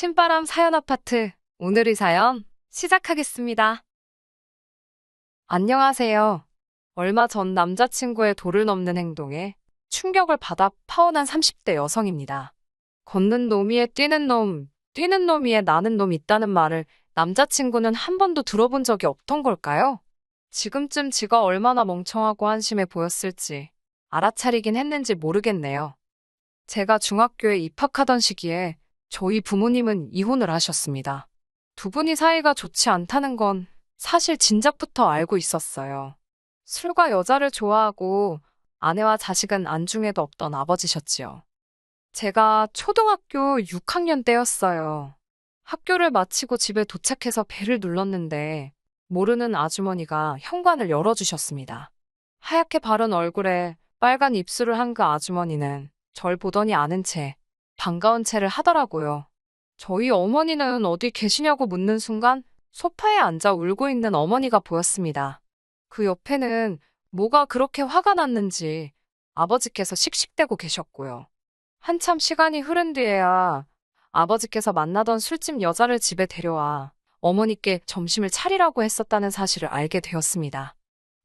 신바람 사연 아파트. 오늘의 사연 시작하겠습니다. 안녕하세요. 얼마 전 남자친구의 도를 넘는 행동에 충격을 받아 파혼한 30대 여성입니다. 걷는 놈이에 뛰는 놈, 뛰는 놈이에 나는 놈 있다는 말을 남자친구는 한 번도 들어본 적이 없던 걸까요? 지금쯤 지가 얼마나 멍청하고 한심해 보였을지 알아차리긴 했는지 모르겠네요. 제가 중학교에 입학하던 시기에 저희 부모님은 이혼을 하셨습니다. 두 분이 사이가 좋지 않다는 건 사실 진작부터 알고 있었어요. 술과 여자를 좋아하고 아내와 자식은 안중에도 없던 아버지셨지요. 제가 초등학교 6학년 때였어요. 학교를 마치고 집에 도착해서 벨을 눌렀는데 모르는 아주머니가 현관을 열어주셨습니다. 하얗게 바른 얼굴에 빨간 입술을 한 그 아주머니는 절 보더니 아는 채 반가운 체를 하더라고요. 저희 어머니는 어디 계시냐고 묻는 순간 소파에 앉아 울고 있는 어머니가 보였습니다. 그 옆에는 뭐가 그렇게 화가 났는지 아버지께서 씩씩대고 계셨고요. 한참 시간이 흐른 뒤에야 아버지께서 만나던 술집 여자를 집에 데려와 어머니께 점심을 차리라고 했었다는 사실을 알게 되었습니다.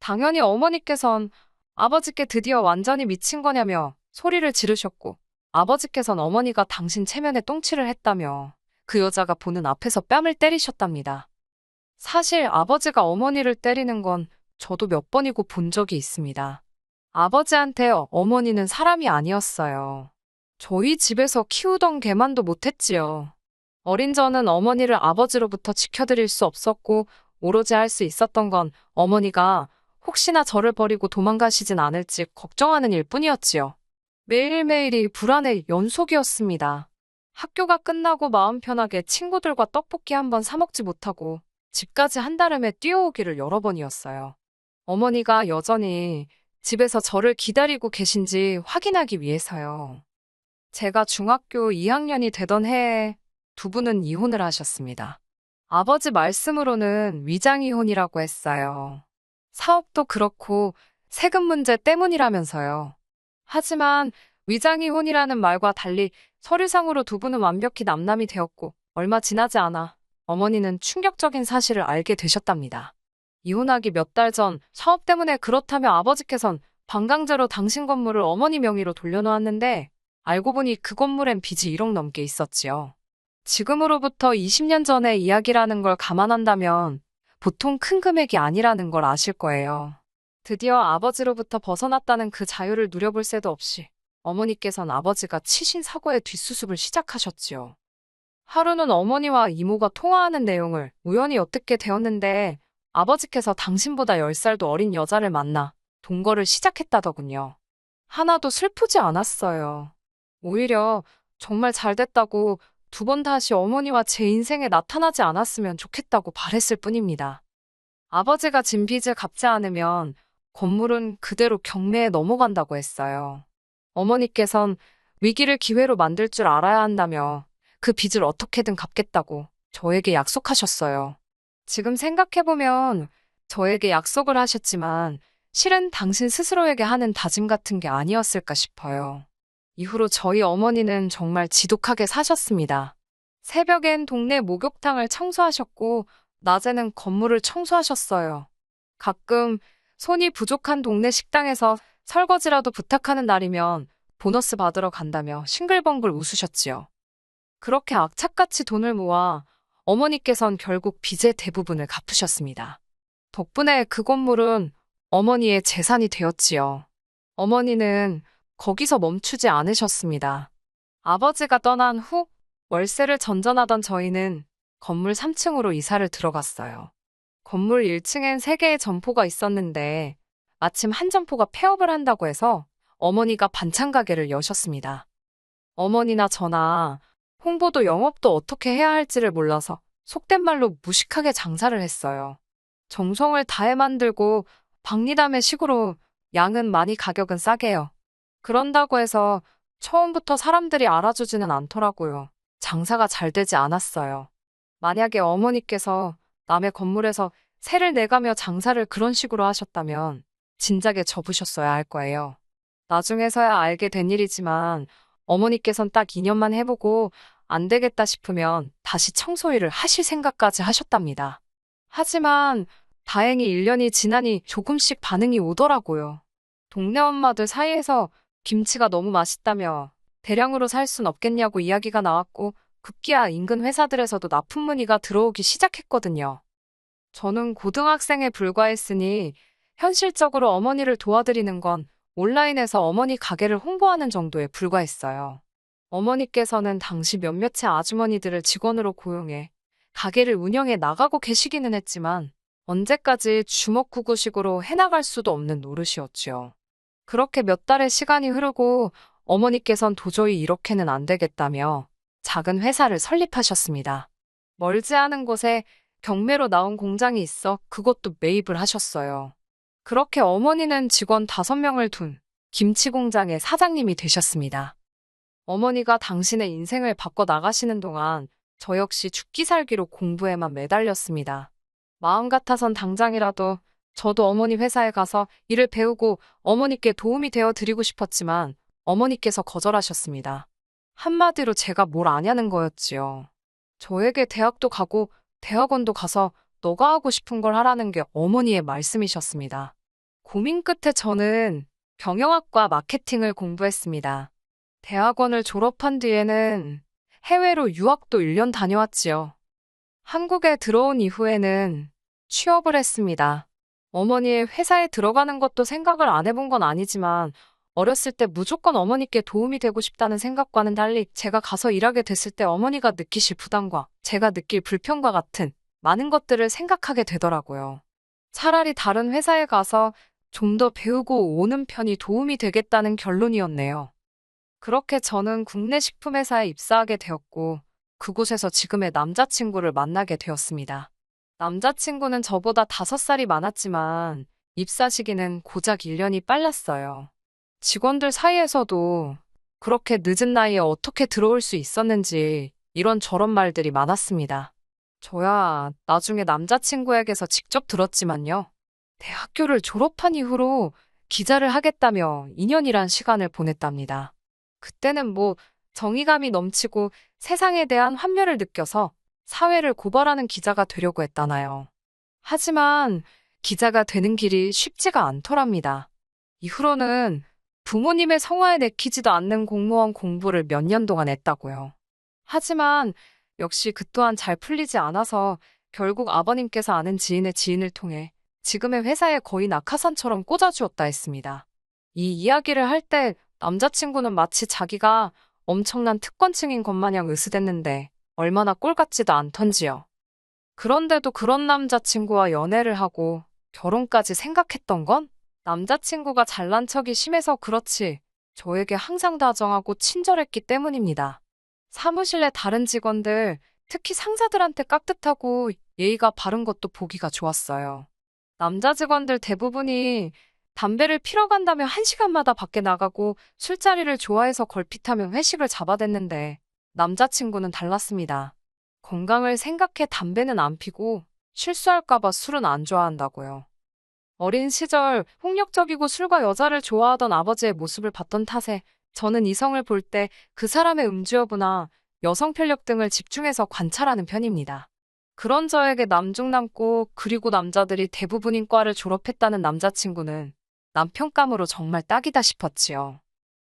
당연히 어머니께선 아버지께 드디어 완전히 미친 거냐며 소리를 지르셨고 아버지께선 어머니가 당신 체면에 똥칠을 했다며 그 여자가 보는 앞에서 뺨을 때리셨답니다. 사실 아버지가 어머니를 때리는 건 저도 몇 번이고 본 적이 있습니다. 아버지한테 어머니는 사람이 아니었어요. 저희 집에서 키우던 개만도 못했지요. 어린 저는 어머니를 아버지로부터 지켜드릴 수 없었고 오로지 할 수 있었던 건 어머니가 혹시나 저를 버리고 도망가시진 않을지 걱정하는 일뿐이었지요. 매일매일이 불안의 연속이었습니다. 학교가 끝나고 마음 편하게 친구들과 떡볶이 한 번 사 먹지 못하고 집까지 한달음에 뛰어오기를 여러 번이었어요. 어머니가 여전히 집에서 저를 기다리고 계신지 확인하기 위해서요. 제가 중학교 2학년이 되던 해에 두 분은 이혼을 하셨습니다. 아버지 말씀으로는 위장이혼이라고 했어요. 사업도 그렇고 세금 문제 때문이라면서요. 하지만 위장이혼이라는 말과 달리 서류상으로 두 분은 완벽히 남남이 되었고 얼마 지나지 않아 어머니는 충격적인 사실을 알게 되셨답니다. 이혼하기 몇 달 전 사업 때문에 그렇다며 아버지께선 반강제로 당신 건물을 어머니 명의로 돌려놓았는데 알고 보니 그 건물엔 빚이 1억 넘게 있었지요. 지금으로부터 20년 전의 이야기라는 걸 감안한다면 보통 큰 금액이 아니라는 걸 아실 거예요. 드디어 아버지로부터 벗어났다는 그 자유를 누려볼 새도 없이 어머니께선 아버지가 치신 사고의 뒷수습을 시작하셨지요. 하루는 어머니와 이모가 통화하는 내용을 우연히 엿듣게 되었는데 아버지께서 당신보다 10살도 어린 여자를 만나 동거를 시작했다더군요. 하나도 슬프지 않았어요. 오히려 정말 잘 됐다고 두 번 다시 어머니와 제 인생에 나타나지 않았으면 좋겠다고 바랬을 뿐입니다. 아버지가 진 빚을 갚지 않으면 건물은 그대로 경매에 넘어간다고 했어요. 어머니께선 위기를 기회로 만들 줄 알아야 한다며 그 빚을 어떻게든 갚겠다고 저에게 약속하셨어요. 지금 생각해보면 저에게 약속을 하셨지만 실은 당신 스스로에게 하는 다짐 같은 게 아니었을까 싶어요. 이후로 저희 어머니는 정말 지독하게 사셨습니다. 새벽엔 동네 목욕탕을 청소하셨고 낮에는 건물을 청소하셨어요. 가끔 손이 부족한 동네 식당에서 설거지라도 부탁하는 날이면 보너스 받으러 간다며 싱글벙글 웃으셨지요. 그렇게 악착같이 돈을 모아 어머니께선 결국 빚의 대부분을 갚으셨습니다. 덕분에 그 건물은 어머니의 재산이 되었지요. 어머니는 거기서 멈추지 않으셨습니다. 아버지가 떠난 후 월세를 전전하던 저희는 건물 3층으로 이사를 들어갔어요. 건물 1층엔 3개의 점포가 있었는데 마침 한 점포가 폐업을 한다고 해서 어머니가 반찬 가게를 여셨습니다. 어머니나 저나 홍보도 영업도 어떻게 해야 할지를 몰라서 속된 말로 무식하게 장사를 했어요. 정성을 다해 만들고 박리담의 식으로 양은 많이 가격은 싸게요. 그런다고 해서 처음부터 사람들이 알아주지는 않더라고요. 장사가 잘 되지 않았어요. 만약에 어머니께서 남의 건물에서 세를 내가며 장사를 그런 식으로 하셨다면 진작에 접으셨어야 할 거예요. 나중에서야 알게 된 일이지만 어머니께선 딱 2년만 해보고 안 되겠다 싶으면 다시 청소일을 하실 생각까지 하셨답니다. 하지만 다행히 1년이 지나니 조금씩 반응이 오더라고요. 동네 엄마들 사이에서 김치가 너무 맛있다며 대량으로 살 순 없겠냐고 이야기가 나왔고 급기야 인근 회사들에서도 납품 문의가 들어오기 시작했거든요. 저는 고등학생에 불과했으니 현실적으로 어머니를 도와드리는 건 온라인에서 어머니 가게를 홍보하는 정도에 불과했어요. 어머니께서는 당시 몇몇의 아주머니들을 직원으로 고용해 가게를 운영해 나가고 계시기는 했지만 언제까지 주먹구구식으로 해나갈 수도 없는 노릇이었지요. 그렇게 몇 달의 시간이 흐르고 어머니께선 도저히 이렇게는 안 되겠다며 작은 회사를 설립하셨습니다. 멀지 않은 곳에 경매로 나온 공장이 있어 그것도 매입을 하셨어요. 그렇게 어머니는 직원 5명을 둔 김치 공장의 사장님이 되셨습니다. 어머니가 당신의 인생을 바꿔 나가시는 동안 저 역시 죽기 살기로 공부에만 매달렸습니다. 마음 같아선 당장이라도 저도 어머니 회사에 가서 일을 배우고 어머니께 도움이 되어 드리고 싶었지만 어머니께서 거절하셨습니다. 한마디로 제가 뭘 아냐는 거였지요. 저에게 대학도 가고 대학원도 가서 너가 하고 싶은 걸 하라는 게 어머니의 말씀이셨습니다. 고민 끝에 저는 경영학과 마케팅을 공부했습니다. 대학원을 졸업한 뒤에는 해외로 유학도 1년 다녀왔지요. 한국에 들어온 이후에는 취업을 했습니다. 어머니의 회사에 들어가는 것도 생각을 안 해본 건 아니지만 어렸을 때 무조건 어머니께 도움이 되고 싶다는 생각과는 달리 제가 가서 일하게 됐을 때 어머니가 느끼실 부담과 제가 느낄 불편과 같은 많은 것들을 생각하게 되더라고요. 차라리 다른 회사에 가서 좀 더 배우고 오는 편이 도움이 되겠다는 결론이었네요. 그렇게 저는 국내 식품회사에 입사하게 되었고 그곳에서 지금의 남자친구를 만나게 되었습니다. 남자친구는 저보다 5살이 많았지만 입사 시기는 고작 1년이 빨랐어요. 직원들 사이에서도 그렇게 늦은 나이에 어떻게 들어올 수 있었는지 이런저런 말들이 많았습니다. 저야 나중에 남자친구에게서 직접 들었지만요. 대학교를 졸업한 이후로 기자를 하겠다며 2년이란 시간을 보냈답니다. 그때는 정의감이 넘치고 세상에 대한 환멸을 느껴서 사회를 고발하는 기자가 되려고 했다나요. 하지만 기자가 되는 길이 쉽지가 않더랍니다. 이후로는 부모님의 성화에 내키지도 않는 공무원 공부를 몇 년 동안 했다고요. 하지만 역시 그 또한 잘 풀리지 않아서 결국 아버님께서 아는 지인의 지인을 통해 지금의 회사에 거의 낙하산처럼 꽂아주었다 했습니다. 이 이야기를 할 때 남자친구는 마치 자기가 엄청난 특권층인 것 마냥 으스댔는데 얼마나 꼴 같지도 않던지요. 그런데도 그런 남자친구와 연애를 하고 결혼까지 생각했던 건 남자친구가 잘난 척이 심해서 그렇지 저에게 항상 다정하고 친절했기 때문입니다. 사무실 내 다른 직원들, 특히 상사들한테 깍듯하고 예의가 바른 것도 보기가 좋았어요. 남자 직원들 대부분이 담배를 피러 간다며 1시간마다 밖에 나가고 술자리를 좋아해서 걸핏하며 회식을 잡아댔는데 남자친구는 달랐습니다. 건강을 생각해 담배는 안 피고 실수할까봐 술은 안 좋아한다고요. 어린 시절 폭력적이고 술과 여자를 좋아하던 아버지의 모습을 봤던 탓에 저는 이성을 볼 때 그 사람의 음주 여부나 여성 편력 등을 집중해서 관찰하는 편입니다. 그런 저에게 남중남고 그리고 남자들이 대부분인 과를 졸업했다는 남자친구는 남편감으로 정말 딱이다 싶었지요.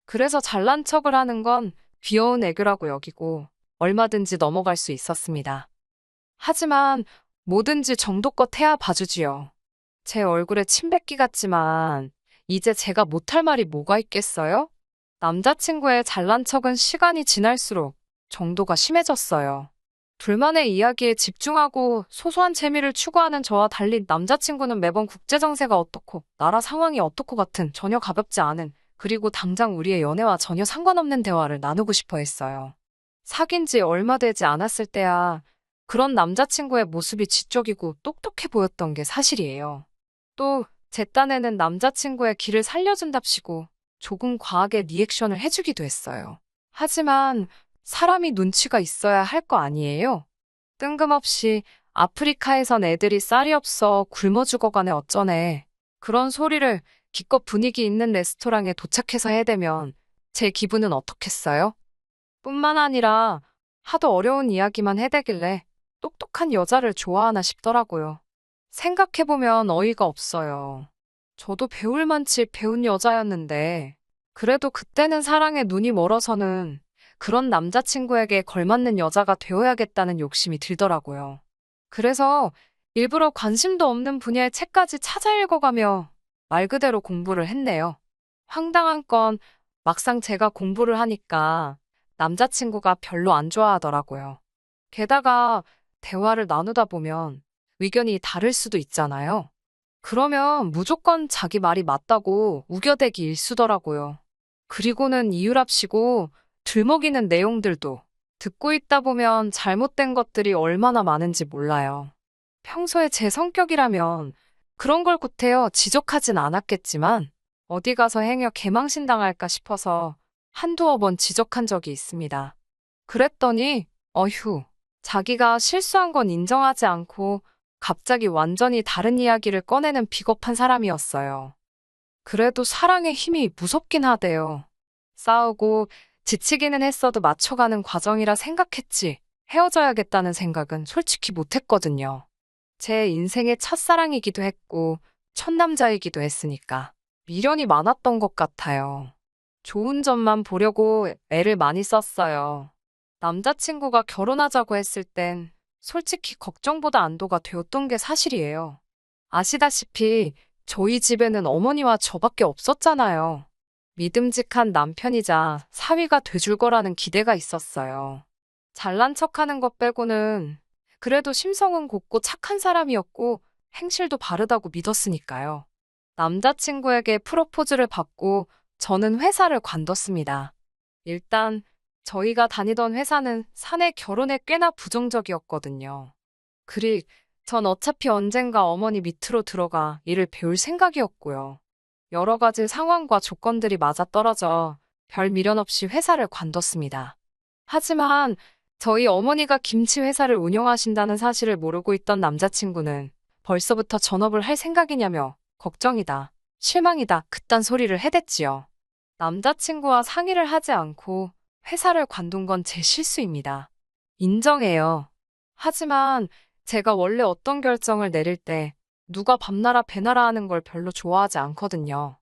그래서 잘난 척을 하는 건 귀여운 애교라고 여기고 얼마든지 넘어갈 수 있었습니다. 하지만 뭐든지 정도껏 해야 봐주지요. 제 얼굴에 침 뱉기 같지만 이제 제가 못할 말이 뭐가 있겠어요? 남자친구의 잘난 척은 시간이 지날수록 정도가 심해졌어요. 둘만의 이야기에 집중하고 소소한 재미를 추구하는 저와 달리 남자친구는 매번 국제정세가 어떻고 나라 상황이 어떻고 같은 전혀 가볍지 않은 그리고 당장 우리의 연애와 전혀 상관없는 대화를 나누고 싶어 했어요. 사귄 지 얼마 되지 않았을 때야 그런 남자친구의 모습이 지적이고 똑똑해 보였던 게 사실이에요. 또 제 딴에는 남자친구의 길을 살려준답시고 조금 과하게 리액션을 해주기도 했어요. 하지만 사람이 눈치가 있어야 할 거 아니에요? 뜬금없이 아프리카에선 애들이 쌀이 없어 굶어 죽어가네 어쩌네. 그런 소리를 기껏 분위기 있는 레스토랑에 도착해서 해대면 제 기분은 어떻겠어요? 뿐만 아니라 하도 어려운 이야기만 해대길래 똑똑한 여자를 좋아하나 싶더라고요. 생각해보면 어이가 없어요. 저도 배울 만치 배운 여자였는데, 그래도 그때는 사랑에 눈이 멀어서는 그런 남자친구에게 걸맞는 여자가 되어야겠다는 욕심이 들더라고요. 그래서 일부러 관심도 없는 분야의 책까지 찾아 읽어가며 말 그대로 공부를 했네요. 황당한 건 막상 제가 공부를 하니까 남자친구가 별로 안 좋아하더라고요. 게다가 대화를 나누다 보면 의견이 다를 수도 있잖아요. 그러면 무조건 자기 말이 맞다고 우겨대기 일쑤더라고요. 그리고는 이유랍시고 들먹이는 내용들도 듣고 있다 보면 잘못된 것들이 얼마나 많은지 몰라요. 평소에 제 성격이라면 그런 걸 구태여 지적하진 않았겠지만 어디 가서 행여 개망신 당할까 싶어서 한두어 번 지적한 적이 있습니다. 그랬더니 어휴, 자기가 실수한 건 인정하지 않고 갑자기 완전히 다른 이야기를 꺼내는 비겁한 사람이었어요. 그래도 사랑의 힘이 무섭긴 하대요. 싸우고 지치기는 했어도 맞춰가는 과정이라 생각했지 헤어져야겠다는 생각은 솔직히 못했거든요. 제 인생의 첫사랑이기도 했고 첫 남자이기도 했으니까 미련이 많았던 것 같아요. 좋은 점만 보려고 애를 많이 썼어요. 남자친구가 결혼하자고 했을 땐 솔직히 걱정보다 안도가 되었던 게 사실이에요. 아시다시피 저희 집에는 어머니와 저밖에 없었잖아요. 믿음직한 남편이자 사위가 돼줄 거라는 기대가 있었어요. 잘난 척하는 것 빼고는 그래도 심성은 곱고 착한 사람이었고 행실도 바르다고 믿었으니까요. 남자친구에게 프로포즈를 받고 저는 회사를 관뒀습니다. 일단 저희가 다니던 회사는 사내 결혼에 꽤나 부정적이었거든요. 그리 전 어차피 언젠가 어머니 밑으로 들어가 일을 배울 생각이었고요. 여러 가지 상황과 조건들이 맞아떨어져 별 미련 없이 회사를 관뒀습니다. 하지만 저희 어머니가 김치 회사를 운영하신다는 사실을 모르고 있던 남자친구는 벌써부터 전업을 할 생각이냐며 걱정이다, 실망이다, 그딴 소리를 해댔지요. 남자친구와 상의를 하지 않고 회사를 관둔 건 제 실수입니다. 인정해요. 하지만 제가 원래 어떤 결정을 내릴 때 누가 밤나라 배나라 하는 걸 별로 좋아하지 않거든요.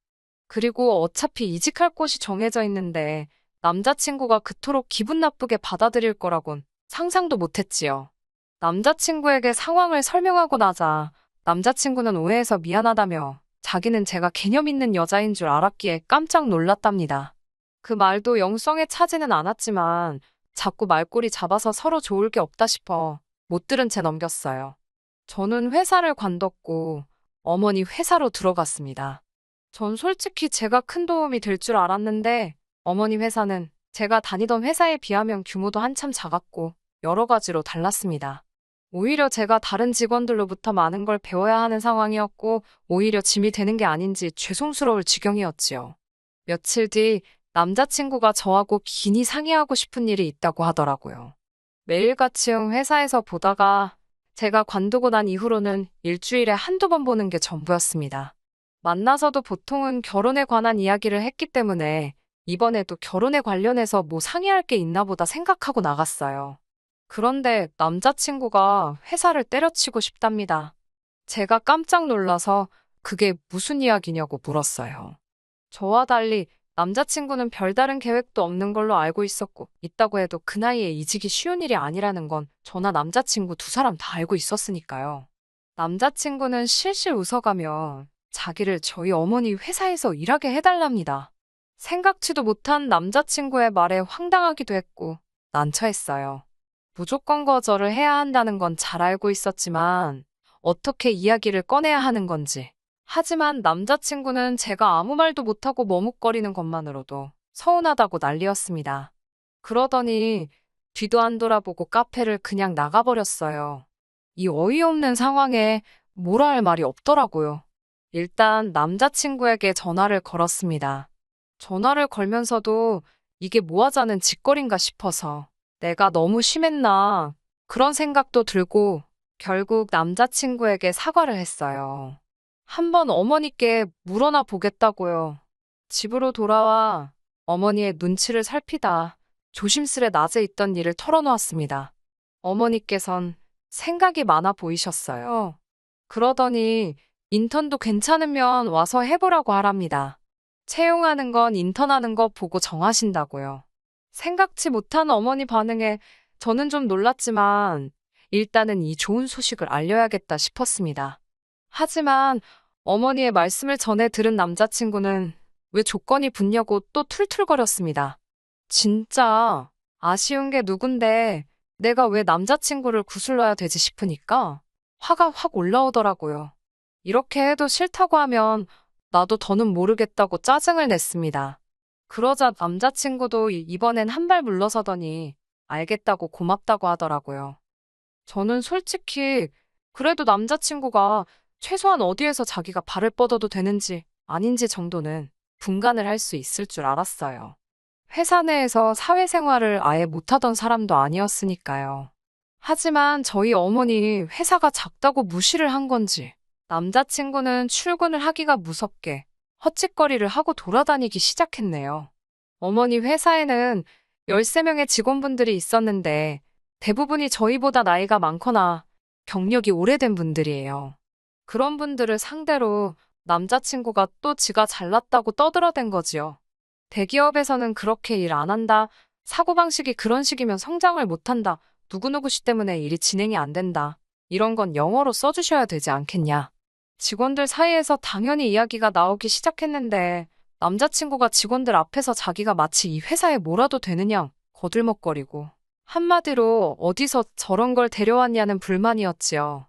그리고 어차피 이직할 곳이 정해져 있는데 남자친구가 그토록 기분 나쁘게 받아들일 거라곤 상상도 못했지요. 남자친구에게 상황을 설명하고 나자 남자친구는 오해해서 미안하다며 자기는 제가 개념 있는 여자인 줄 알았기에 깜짝 놀랐답니다. 그 말도 영성에 차지는 않았지만 자꾸 말꼬리 잡아서 서로 좋을 게 없다 싶어 못 들은 채 넘겼어요. 저는 회사를 관뒀고 어머니 회사로 들어갔습니다. 전 솔직히 제가 큰 도움이 될 줄 알았는데 어머니 회사는 제가 다니던 회사에 비하면 규모도 한참 작았고 여러 가지로 달랐습니다. 오히려 제가 다른 직원들로부터 많은 걸 배워야 하는 상황이었고 오히려 짐이 되는 게 아닌지 죄송스러울 지경이었지요. 며칠 뒤 남자친구가 저하고 긴히 상의하고 싶은 일이 있다고 하더라고요. 매일같이 회사에서 보다가 제가 관두고 난 이후로는 일주일에 한두 번 보는 게 전부였습니다. 만나서도 보통은 결혼에 관한 이야기를 했기 때문에 이번에도 결혼에 관련해서 뭐 상의할 게 있나 보다 생각하고 나갔어요. 그런데 남자친구가 회사를 때려치고 싶답니다. 제가 깜짝 놀라서 그게 무슨 이야기냐고 물었어요. 저와 달리 남자친구는 별다른 계획도 없는 걸로 알고 있다고 해도 그 나이에 이직이 쉬운 일이 아니라는 건 저나 남자친구 두 사람 다 알고 있었으니까요. 남자친구는 실실 웃어가며 자기를 저희 어머니 회사에서 일하게 해달랍니다. 생각지도 못한 남자친구의 말에 황당하기도 했고 난처했어요. 무조건 거절을 해야 한다는 건 잘 알고 있었지만 어떻게 이야기를 꺼내야 하는 건지. 하지만 남자친구는 제가 아무 말도 못하고 머뭇거리는 것만으로도 서운하다고 난리였습니다. 그러더니 뒤도 안 돌아보고 카페를 그냥 나가버렸어요. 이 어이없는 상황에 뭐라 할 말이 없더라고요. 일단 남자친구에게 전화를 걸었습니다. 전화를 걸면서도 이게 뭐 하자는 짓거리인가 싶어서 내가 너무 심했나 그런 생각도 들고 결국 남자친구에게 사과를 했어요. 한번 어머니께 물어나 보겠다고요. 집으로 돌아와 어머니의 눈치를 살피다 조심스레 낮에 있던 일을 털어놓았습니다. 어머니께선 생각이 많아 보이셨어요. 그러더니 인턴도 괜찮으면 와서 해보라고 하랍니다. 채용하는 건 인턴하는 거 보고 정하신다고요. 생각지 못한 어머니 반응에 저는 좀 놀랐지만 일단은 이 좋은 소식을 알려야겠다 싶었습니다. 하지만 어머니의 말씀을 전해 들은 남자친구는 왜 조건이 붙냐고 또 툴툴거렸습니다. 진짜 아쉬운 게 누군데 내가 왜 남자친구를 구슬러야 되지 싶으니까 화가 확 올라오더라고요. 이렇게 해도 싫다고 하면 나도 더는 모르겠다고 짜증을 냈습니다. 그러자 남자친구도 이번엔 한 발 물러서더니 알겠다고 고맙다고 하더라고요. 저는 솔직히 그래도 남자친구가 최소한 어디에서 자기가 발을 뻗어도 되는지 아닌지 정도는 분간을 할 수 있을 줄 알았어요. 회사 내에서 사회생활을 아예 못하던 사람도 아니었으니까요. 하지만 저희 어머니 회사가 작다고 무시를 한 건지 남자친구는 출근을 하기가 무섭게 헛짓거리를 하고 돌아다니기 시작했네요. 어머니 회사에는 13명의 직원분들이 있었는데 대부분이 저희보다 나이가 많거나 경력이 오래된 분들이에요. 그런 분들을 상대로 남자친구가 또 지가 잘났다고 떠들어댄 거지요. 대기업에서는 그렇게 일 안 한다. 사고방식이 그런 식이면 성장을 못한다. 누구누구 씨 때문에 일이 진행이 안 된다. 이런 건 영어로 써주셔야 되지 않겠냐. 직원들 사이에서 당연히 이야기가 나오기 시작했는데 남자친구가 직원들 앞에서 자기가 마치 이 회사에 뭐라도 되느냐 거들먹거리고 한마디로 어디서 저런 걸 데려왔냐는 불만이었지요.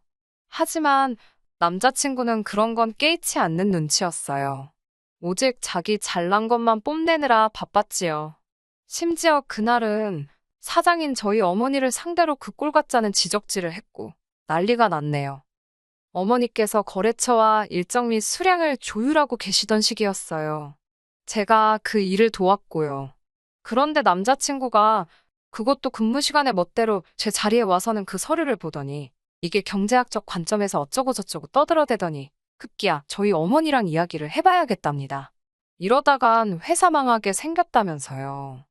하지만 남자친구는 그런 건 깨이치 않는 눈치였어요. 오직 자기 잘난 것만 뽐내느라 바빴지요. 심지어 그날은 사장인 저희 어머니를 상대로 그 꼴 같자는 지적질을 했고 난리가 났네요. 어머니께서 거래처와 일정 및 수량을 조율하고 계시던 시기였어요. 제가 그 일을 도왔고요. 그런데 남자친구가 그것도 근무 시간에 멋대로 제 자리에 와서는 그 서류를 보더니 이게 경제학적 관점에서 어쩌고저쩌고 떠들어대더니 급기야 저희 어머니랑 이야기를 해봐야겠답니다. 이러다간 회사 망하게 생겼다면서요.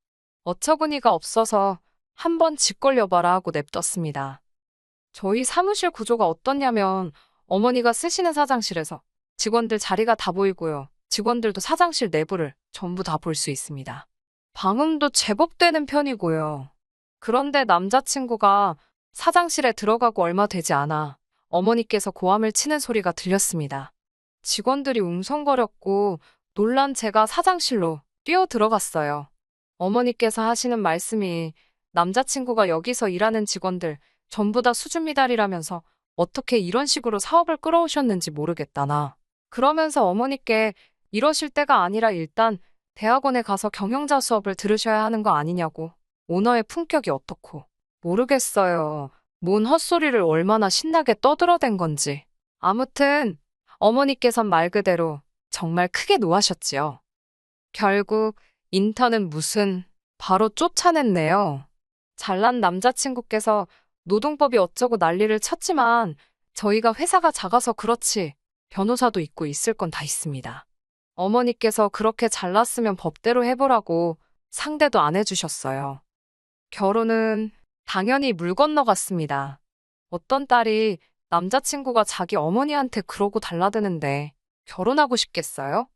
어처구니가 없어서 한번 집 걸려봐라 하고 냅뒀습니다. 저희 사무실 구조가 어떻냐면 어머니가 쓰시는 사장실에서 직원들 자리가 다 보이고요. 직원들도 사장실 내부를 전부 다 볼 수 있습니다. 방음도 제법 되는 편이고요. 그런데 남자친구가 사장실에 들어가고 얼마 되지 않아 어머니께서 고함을 치는 소리가 들렸습니다. 직원들이 웅성거렸고 놀란 제가 사장실로 뛰어 들어갔어요. 어머니께서 하시는 말씀이 남자친구가 여기서 일하는 직원들 전부 다 수준 미달이라면서 어떻게 이런 식으로 사업을 끌어오셨는지 모르겠다나. 그러면서 어머니께 이러실 때가 아니라 일단 대학원에 가서 경영자 수업을 들으셔야 하는 거 아니냐고. 오너의 품격이 어떻고. 모르겠어요. 뭔 헛소리를 얼마나 신나게 떠들어댄 건지. 아무튼 어머니께선 말 그대로 정말 크게 노하셨지요. 결국 인턴은 바로 쫓아냈네요. 잘난 남자친구께서 노동법이 어쩌고 난리를 쳤지만 저희가 회사가 작아서 그렇지 변호사도 있고 있을 건 다 있습니다. 어머니께서 그렇게 잘났으면 법대로 해보라고 상대도 안 해주셨어요. 결혼은 당연히 물 건너갔습니다. 어떤 딸이 남자친구가 자기 어머니한테 그러고 달라드는데 결혼하고 싶겠어요?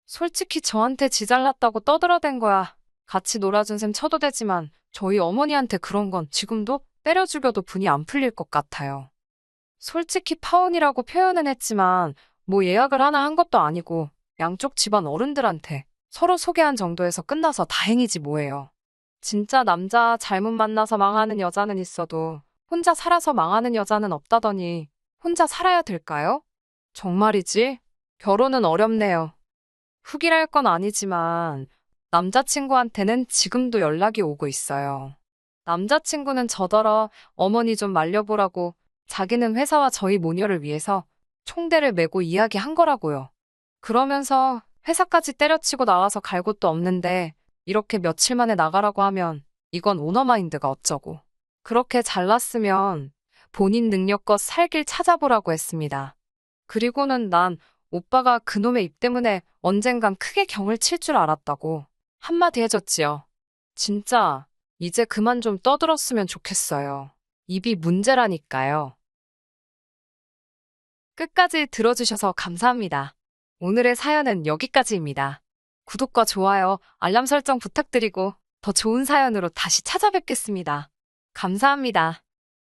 솔직히 저한테 지 잘났다고 떠들어댄 거야. 같이 놀아준 셈 쳐도 되지만 저희 어머니한테 그런 건 지금도 때려 죽여도 분이 안 풀릴 것 같아요. 솔직히 파혼이라고 표현은 했지만 뭐 예약을 하나 한 것도 아니고 양쪽 집안 어른들한테 서로 소개한 정도에서 끝나서 다행이지 뭐예요. 진짜 남자 잘못 만나서 망하는 여자는 있어도 혼자 살아서 망하는 여자는 없다더니 혼자 살아야 될까요? 정말이지? 결혼은 어렵네요. 훅이랄 건 아니지만 남자친구한테는 지금도 연락이 오고 있어요. 남자친구는 저더러 어머니 좀 말려보라고 자기는 회사와 저희 모녀를 위해서 총대를 메고 이야기한 거라고요. 그러면서 회사까지 때려치고 나와서 갈 곳도 없는데 이렇게 며칠 만에 나가라고 하면 이건 오너마인드가 어쩌고. 그렇게 잘났으면 본인 능력껏 살 길 찾아보라고 했습니다. 그리고는 난 오빠가 그놈의 입 때문에 언젠간 크게 경을 칠 줄 알았다고 한마디 해줬지요. 진짜 이제 그만 좀 떠들었으면 좋겠어요. 입이 문제라니까요. 끝까지 들어주셔서 감사합니다. 오늘의 사연은 여기까지입니다. 구독과 좋아요, 알람 설정 부탁드리고 더 좋은 사연으로 다시 찾아뵙겠습니다. 감사합니다.